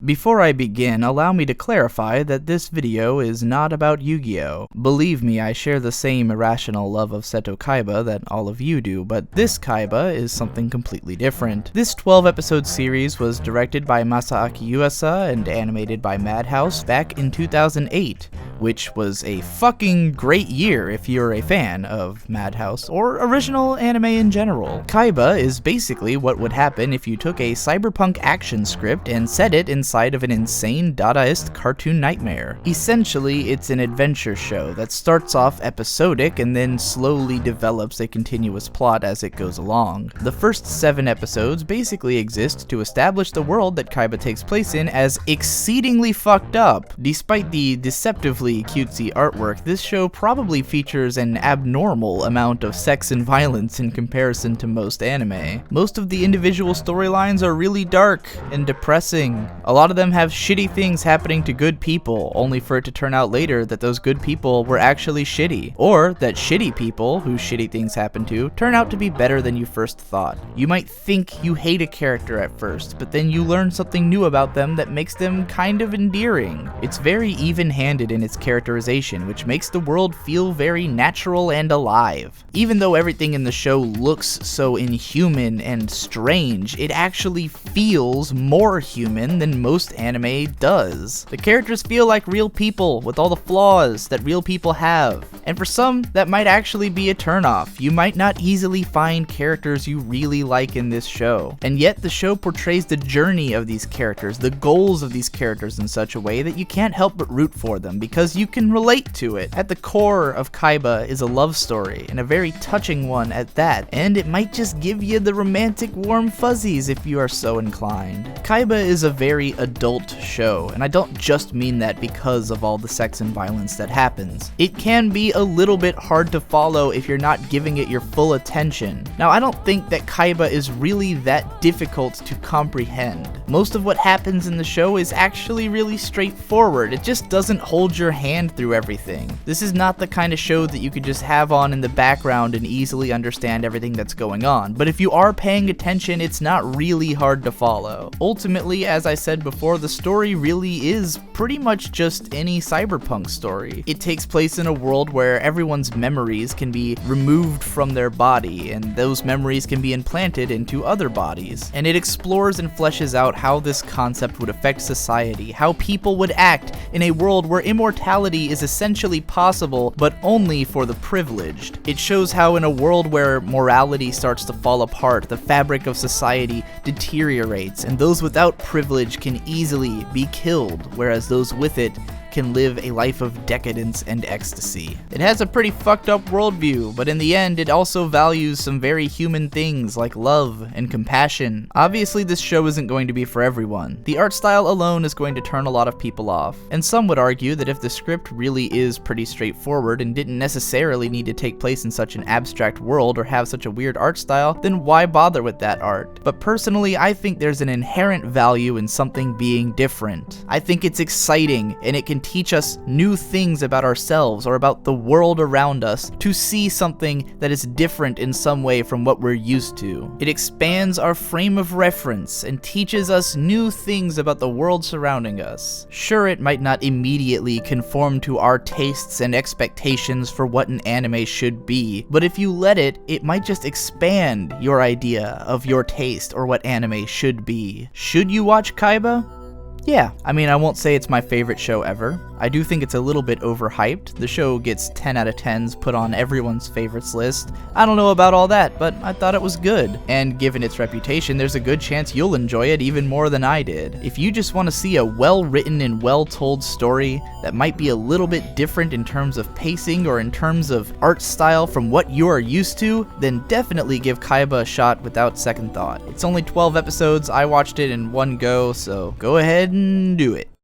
Before I begin, allow me to clarify that this video is not about Yu-Gi-Oh! Believe me, I share the same irrational love of Seto Kaiba that all of you do, but this Kaiba is something completely different. This 12-episode series was directed by Masaaki Yuasa and animated by Madhouse back in 2008, which was a fucking great year if you're a fan of Madhouse, or original anime in general. Kaiba is basically what would happen if you took a cyberpunk action script and set it inside of an insane Dadaist cartoon nightmare. Essentially, it's an adventure show that starts off episodic and then slowly develops a continuous plot as it goes along. The first 7 episodes basically exist to establish the world that Kaiba takes place in as exceedingly fucked up. Despite the deceptively cutesy artwork, this show probably features an abnormal amount of sex and violence in comparison to most anime. Most of the individual storylines are really dark and depressing. A lot of them have shitty things happening to good people, only for it to turn out later that those good people were actually shitty, or that shitty people, who shitty things happen to, turn out to be better than you first thought. You might think you hate a character at first, but then you learn something new about them that makes them kind of endearing. It's very even-handed in its characterization, which makes the world feel very natural and alive. Even though everything in the show looks so inhuman and strange, it actually feels more human than most anime does. The characters feel like real people with all the flaws that real people have, and for some, that might actually be a turnoff. You might not easily find characters you really like in this show, and yet the show portrays the journey of these characters, the goals of these characters in such a way that you can't help but root for them because you can relate to it. At the core of Kaiba is a love story, and a very touching one at that, and it might just give you the romantic warm fuzzies if you are so inclined. Kaiba is a very adult show, and I don't just mean that because of all the sex and violence that happens. It can be a little bit hard to follow if you're not giving it your full attention. Now, I don't think that Kaiba is really that difficult to comprehend. Most of what happens in the show is actually really straightforward. It just doesn't hold your hand through everything. This is not the kind of show that you could just have on in the background and easily understand everything that's going on, but if you are paying attention, it's not really hard to follow. Ultimately, as I said before, the story really is pretty much just any cyberpunk story. It takes place in a world where everyone's memories can be removed from their body, and those memories can be implanted into other bodies. And it explores and fleshes out how this concept would affect society, how people would act in a world where immortality is essentially possible, but only for the privileged. It shows how in a world where morality starts to fall apart, the fabric of society deteriorates, and those without privilege can easily be killed, whereas those with it can live a life of decadence and ecstasy. It has a pretty fucked up worldview, but in the end, it also values some very human things like love and compassion. Obviously, this show isn't going to be for everyone. The art style alone is going to turn a lot of people off, and some would argue that if the script really is pretty straightforward and didn't necessarily need to take place in such an abstract world or have such a weird art style, then why bother with that art? But personally, I think there's an inherent value in something being different. I think it's exciting, and it can teach us new things about ourselves or about the world around us to see something that is different in some way from what we're used to. It expands our frame of reference and teaches us new things about the world surrounding us. Sure, it might not immediately conform to our tastes and expectations for what an anime should be, but if you let it, it might just expand your idea of your taste or what anime should be. Should you watch Kaiba? Yeah, I mean, I won't say it's my favorite show ever. I do think it's a little bit overhyped. The show gets 10 out of 10s put on everyone's favorites list. I don't know about all that, but I thought it was good. And given its reputation, there's a good chance you'll enjoy it even more than I did. If you just want to see a well-written and well-told story that might be a little bit different in terms of pacing or in terms of art style from what you are used to, then definitely give Kaiba a shot without second thought. It's only 12 episodes, I watched it in one go, so go ahead and do it.